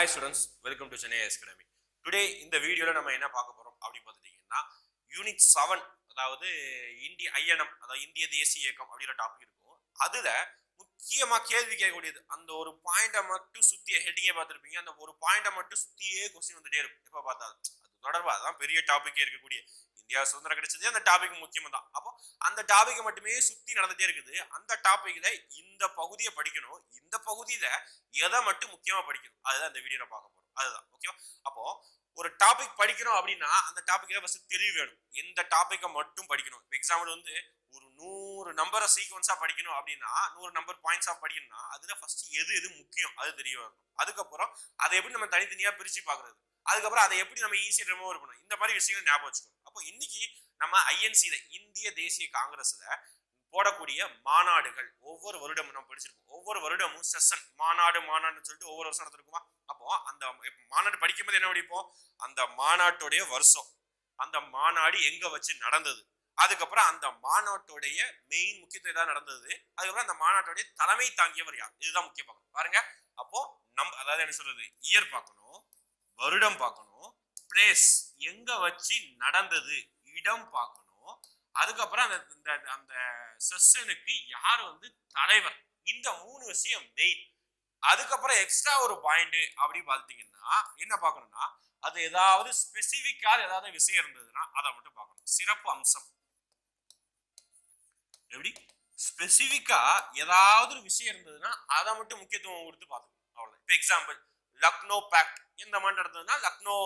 Hi students, welcome to Chennai Academy. Today இந்த வீடியோல நம்ம என்ன பார்க்க போறோம் அப்படின்னு பார்த்துட்டீங்கன்னா யூனிட் 7 அதாவது இந்திய ஐஎன்எம் அதாவது இந்திய தேசிய இயக்கம் அப்படிங்கிற டாபிக் இருக்கும். அதுல முக்கியமா கேள்வி கேட்கக்கூடியது அந்த ஒரு பாயிண்ட மட்டும் சுத்திய ஹெட்டிங்கே பார்த்திருப்பீங்க. அந்த ஒரு பாயிண்ட மட்டும் சுத்தியே क्वेश्चन வந்துட்டே இருக்கும். எப்ப பார்த்தாலும் அது தொடர்பா தான் பெரிய டாபிக்கே இருக்கக்கூடிய இந்தியா சுதந்திரம் கிடைச்சது அந்த டாபிக் முக்கியமா தான். அப்போ அந்த டாபிக் மட்டுமே சுத்தி நடந்துட்டே இருக்குது. அந்த டாபிக்ல இந்த பகுதியை படிக்கணும். இந்த பகுதியில எதை மட்டும் முக்கியமா படிக்கணும் அதுதான் இந்த வீடியோல பார்க்க போறோம். அதுதான் ஓகேவா. அப்போ ஒரு டாபிக் படிக்கணும் அப்படின்னா அந்த டாபிக்ல ஃபர்ஸ்ட் தெளிவு வேணும். எந்த டாபிக்கை மட்டும் படிக்கணும். எக்ஸாம்பிள் வந்து ஒரு 100 நம்பரை சீக்வன்ஸா படிக்கணும் அப்படின்னா 100 நம்பர் பாயிண்ட்ஸா படிக்கணும்னா அதுல ஃபர்ஸ்ட் எது எது முக்கியம் அது தெரிய வரும். அதுக்கப்புறம் அதை எப்படி நம்ம தனித்தனியா பிரிச்சு பாக்குறது, அதுக்கப்புறம் அதை எப்படி நம்ம ஈஸியா ரிமூவ் பண்ணணும், இந்த மாதிரி விஷயங்கள் ஞாபகம் வச்சுக்கணும். அப்போ இன்னைக்கு நம்ம ஐஎன்சில இந்திய தேசிய காங்கிரஸ்ல போடக்கூடிய மாநாடுகள் ஒவ்வொரு வருடமும் நம்ம படிச்சிருக்கோம். ஒவ்வொரு வருடமும் செஷன் மாநாடுன்னு சொல்லிட்டு ஒவ்வொரு வருஷம் நடந்திருக்குமா. அப்போ அந்த மாநாடு படிக்கும்போது என்ன படிப்போம், அந்த மாநாட்டுடைய வருஷம், அந்த மாநாடு எங்க வச்சு நடந்தது, அதுக்கப்புறம் அந்த மாநாட்டுடைய மெயின் முக்கியத்துவம் ஏதாவது நடந்தது, அதுக்கப்புறம் அந்த மாநாட்டுடைய தலைமை தாங்கியவர் யார், இதுதான் முக்கியம் பார்க்கணும். பாருங்க, அப்போ நம்ம அதாவது என்ன சொல்றது, இயர் பார்க்கணும், வருடம் பார்க்கணும், பிளேஸ் எங்க வச்சு நடந்தது, இடம் பார்க்கணும், அதுக்கப்புறம் அந்த அந்த செஷனுக்கு யார் வந்து தலைவர், இந்த 3 விஷயம் மெயின். அதுக்கப்புறம் எக்ஸ்ட்ரா ஒரு பாயிண்ட் அப்படி பார்த்துட்டீங்கன்னா என்ன பார்க்கணும்னா அது ஏதாவது ஸ்பெசிபிக்கா ஏதாவது விஷயம் இருந்ததுன்னா அதை மட்டும் பார்க்கணும். சிறப்பு அம்சம் எப்படி ஸ்பெசிபிக்கா ஏதாவது ஒரு விஷயம் இருந்ததுன்னா அதை மட்டும் முக்கியத்துவம் கொடுத்து பார்த்துக்கணும். அவ்வளவுதான். இப்போ எக்ஸாம்பிள் லக்னோ பேக்ட் இந்த மாதிரி நடந்ததுன்னா லக்னோ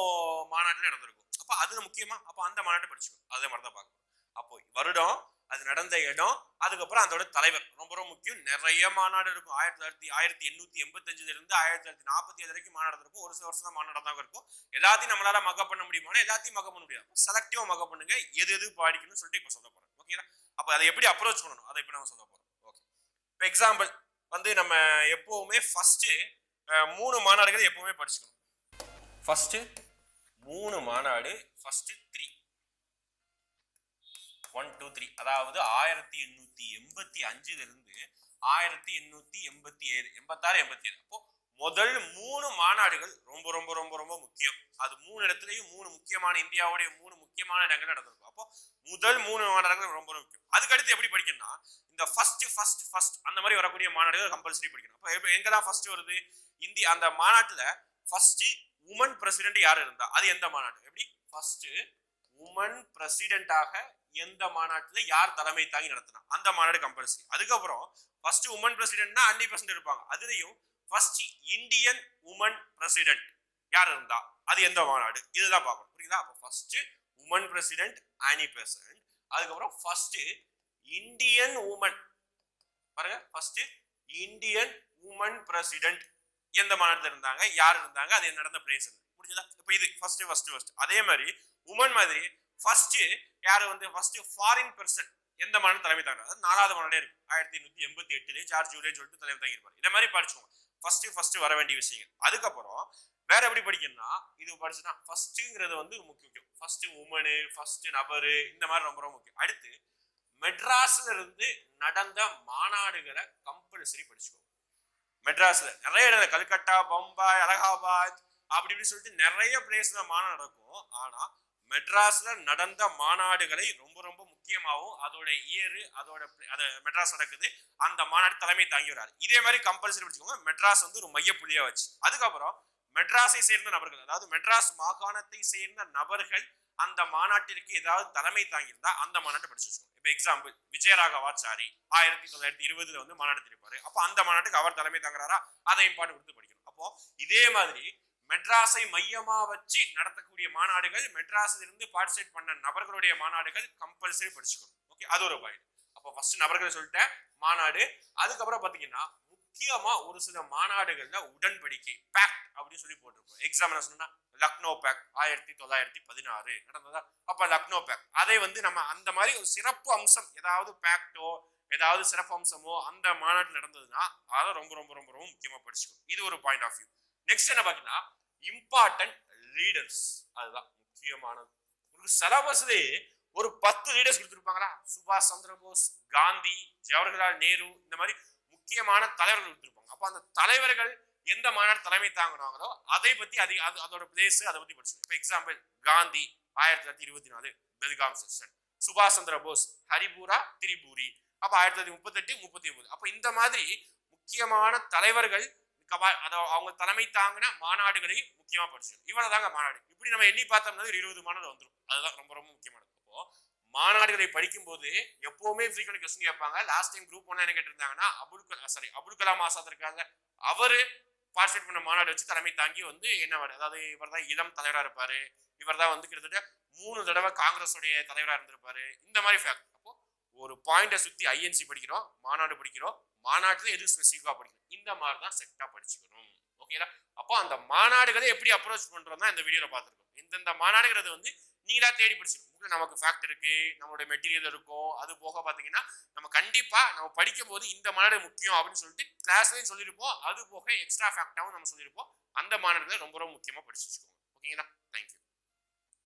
மாநாட்டில் நடந்திருக்கும். அப்போ அது முக்கியமா, அப்போ அந்த மாநாட்டை படிச்சுக்கணும். அதே மாதிரி தான் பார்க்கணும். அப்போ வருடம், அது நடந்த இடம், அதுக்கப்புறம் அதோட தலைவர் ரொம்ப ரொம்ப முக்கியம். நிறைய மாநாடு இருக்கும். 1885 இருந்து 1947 வரைக்கும் மாநாடு இருக்கும். ஒரு சில வருஷம் தான் மாநாடு தான் இருக்கும். எல்லாத்தையும் நம்மளால மகப் பண்ண முடியுமா, எல்லாத்தையும் மகப் பண்ண முடியாது. செலக்டிவா மகப் பண்ணுங்க, எது எது படிக்கணும்னு சொல்லிட்டு இப்போ சொல்ல போறேன். ஓகேங்களா. அப்போ அதை எப்படி அப்ரோச் பண்ணணும் அதை இப்போ நம்ம சொல்ல போறோம். ஓகே. இப்போ எக்ஸாம்பிள் வந்து நம்ம எப்பவுமே ஃபர்ஸ்ட் 3 மாநாடுகள் எப்பவுமே படிச்சுக்கணும். ஃபர்ஸ்ட் 3 மாநாடு, ஃபர்ஸ்ட் 3 1 2 3 அதாவது 1885 இருந்து 1887 86 87. அப்போ முதல் 3 மாநாடுகள் ரொம்ப ரொம்ப ரொம்ப ரொம்ப முக்கியம். அது 3 இடத்துலயும் 3 முக்கியமான இந்தியாவுடைய 3 முக்கியமான இடங்கள் நடந்திருக்கும். அப்போ முதல் 3 மாநாடுகள் ரொம்ப முக்கியம். அதுக்கு அடுத்து எப்படி படிக்கணும்னா இந்த ஃபர்ஸ்ட் அந்த மாதிரி வரக்கூடிய மாநாடுகள் கம்பல்சரி படிக்கணும். அப்போ எங்க தான் ஃபர்ஸ்ட் வருது, இந்தியா அந்த மாநாட்டுல ஃபர்ஸ்ட் உமன் பிரசிடென்ட் யார் இருந்தா அது எந்த மாநாடு, எப்படி ஃபர்ஸ்ட் உமன் பிரசிடென்டாக எந்த மாநாட்டுல யார் தலைமை தாங்கி நடத்தினா அந்த மாநாடு கம்பல்சரி. அதுக்கப்புறம் ஃபர்ஸ்ட் உமன் பிரசிடென்ட்னா அன்னி பெசன்ட் இருப்பாங்க. அதுலயும் ஃபர்ஸ்ட் இந்தியன் உமன் பிரசிடென்ட் யார் இருந்தா அது எந்த மாநாடு, இதுதான் பார்க்கணும். புரியுதா. அப்போ ஃபர்ஸ்ட் உமன் பிரசிடென்ட் அன்னி பெசன்ட், அதுக்கப்புறம் ஃபர்ஸ்ட் இந்தியன் உமன், பாருங்க ஃபர்ஸ்ட் இந்தியன் உமன் பிரசிடென்ட் எந்த மாநாட்டுல இருந்தாங்க, யார் இருந்தாங்க, அது நடந்த பிளேஸ். புரியுதா. இப்போ இது ஃபர்ஸ்ட் அதே மாதிரி உமன் மாதிரி ஃபர்ஸ்ட் யாரு வந்து ஃபர்ஸ்ட் ஃபாரின் பர்சன் எந்த மாநாடு தலைமை தாங்க, 4வது மாநாடே இருக்கு 1888 ஜார்ஜ் ஜூலியன் சொல்லிட்டு தலைமை தாங்கியிருப்பாரு. இந்த மாதிரி படிச்சுக்கோங்க ஃபர்ஸ்ட் வர வேண்டிய விஷயங்கள். அதுக்கப்புறம் வேற எப்படி படிக்கணும்னா இது படிச்சுன்னா ஃபர்ஸ்ட்ங்கிறது வந்து முக்கியம். ஃபர்ஸ்ட் உமனு, ஃபர்ஸ்ட் நபரு, இந்த மாதிரி ரொம்ப ரொம்ப முக்கியம். அடுத்து மெட்ராஸ்ல இருந்து நடந்த மாநாடுகளை கம்பல்சரி படிச்சுக்கோங்க. மெட்ராஸ்ல நிறைய இடம், கல்கட்டா, பம்பாய், அலகாபாத் அப்படின்னு சொல்லிட்டு நிறைய பிளேஸ்ல மாநாடு நடக்கும். ஆனா மெட்ராஸ்ல நடந்த மாநாடுகளை ரொம்ப ரொம்ப முக்கியமாகவும் அதோட இயரு அதோட மெட்ராஸ் நடக்குது அந்த மாநாடு தலைமை தாங்கி வராது. இதே மாதிரி கம்பல்சரி படிச்சுக்கோங்க. மெட்ராஸ் வந்து ஒரு மையப்புள்ளியா வச்சு அதுக்கப்புறம் மெட்ராஸை சேர்ந்த நபர்கள், அதாவது மெட்ராஸ் மாகாணத்தை சேர்ந்த நபர்கள் அந்த மாநாட்டிற்கு ஏதாவது தலைமை தாங்கியிருந்தா அந்த மாநாட்டை படிச்சு வச்சுக்கோங்க. இப்போ எக்ஸாம்பிள் விஜயராகவாச்சாரி 1920 வந்து மாநாடு திருப்பாரு. அப்போ அந்த மாநாட்டுக்கு அவர் தலைமை தாங்குறாரா அதை இம்பார்ட்டன்ட் கொடுத்து படிக்கணும். அப்போ இதே மாதிரி மெட்ராஸை மையமா வச்சு நடத்தக்கூடிய மாநாடுகள், மெட்ராஸ்ல இருந்து பார்ட்டிசிபேட் பண்ண நபர்களுடைய மாநாடுகள் கம்பல்சரி படிச்சுக்கணும். ஓகே, அது ஒரு பாயிண்ட். அப்போ ஃபர்ஸ்ட் நபர்கள் சொல்லிட்டேன் மாநாடு. அதுக்கப்புறம் பாத்தீங்கன்னா முக்கியமா ஒரு சில மாநாடுகள்ல உடன்படிக்கை பேக்ட் அப்படின்னு சொல்லி போட்டிருக்கோம். எக்ஸாம் என்ன சொன்னா லக்னோ பேக்ட் 1916 நடந்ததா. அப்ப லக்னோ பேக்ட் அதை வந்து நம்ம அந்த மாதிரி ஒரு சிறப்பு அம்சம் ஏதாவது பேக்டோ ஏதாவது சிறப்பு அம்சமோ அந்த மாநாட்டில் நடந்ததுன்னா அதை ரொம்ப ரொம்ப ரொம்ப ரொம்ப முக்கியமா படிச்சுக்கணும். இது ஒரு பாயிண்ட் ஆஃப் வியூ. நெக்ஸ்ட் என்ன பாத்தீங்கன்னா இம்பார்ட்டன்ட் லீடர்ஸ், அதுதான் முக்கியமானது. உங்களுக்கு சிலபஸ்லயே ஒரு 10 லீடர்ஸ் கொடுத்துருப்பாங்களா, சுபாஷ் சந்திர போஸ், காந்தி, ஜவஹர்லால் நேரு, இந்த மாதிரி முக்கியமான தலைவர்கள் கொடுத்துருப்பாங்க. அப்ப அந்த தலைவர்கள் எந்த மாநாடு தலைமை தாங்கினாங்களோ அதை பத்தி அதோட பிளேஸ் அதை பத்தி படிச்சு. இப்போ எக்ஸாம்பிள் காந்தி 1924 பெல்காம் செஷன், சுபாஷ் சந்திர போஸ் ஹரிபூரா திரிபூரி அப்ப 1938 39. அப்ப இந்த மாதிரி முக்கியமான தலைவர்கள் அவங்க தலைமை தாங்கின மாநாடுகளை முக்கியமா படிச்சு. இவ்வளவு தாங்க மாநாடு. இப்படி நம்ம எண்ணி பார்த்தோம்னா 20 மாநாடு வந்துடும். அதுதான் ரொம்ப ரொம்ப முக்கியமானது. அப்போ மாநாடுகளை படிக்கும் போது எப்பவுமே ஃப்ரீக்வென்ட் கொஸ்டின் கேட்பாங்க. லாஸ்ட் டைம் குரூப் 1 என்ன கேட்டிருந்தாங்கன்னா அபுல் கலாம் ஆசாத் இருக்காங்க, அவரு பார்ட்டிசிபேட் பண்ண மாநாடு வச்சு தலைமை தாங்கி வந்து என்ன, அதாவது இவர் தான் இளம் தலைவரா இருப்பாரு, இவர் தான் வந்து கிட்டத்தட்ட 3 தடவை காங்கிரஸ் உடைய தலைவரா இருந்திருப்பாரு. இந்த மாதிரி ஃபேக்ட். அப்போ ஒரு பாயிண்ட சுத்தி ஐஎன்சி படிக்கிறோம், மாநாடு படிக்கிறோம், மாநாட்டுல எது ஸ்பெசிஃபிக்கா படிக்கணும், இந்த மாதிரி தான் செட்டா படிச்சுக்கணும். ஓகேங்களா? அப்போ அந்த மாநாடுகளை எப்படி அப்ரோச் பண்றோம் தான் இந்த வீடியோல பார்த்துருக்கோம். இந்த மாநாடுங்கிறது வந்து நீங்களா தேடி படிச்சுக்கணும். நமக்கு ஃபேக்ட் இருக்கு, நம்மளுடைய மெட்டீரியல் இருக்கும். அது போக பாத்தீங்கன்னா நம்ம கண்டிப்பா நம்ம படிக்கும் போது இந்த மாநாடு முக்கியம் அப்படின்னு சொல்லிட்டு கிளாஸ்லயும் சொல்லியிருப்போம். அது போக எக்ஸ்ட்ரா ஃபேக்டாவும் நம்ம சொல்லியிருப்போம். அந்த மாநாடுகளை ரொம்ப ரொம்ப முக்கியமா படிச்சு வச்சுக்கோங்க. ஓகேங்களா? தேங்க்யூ.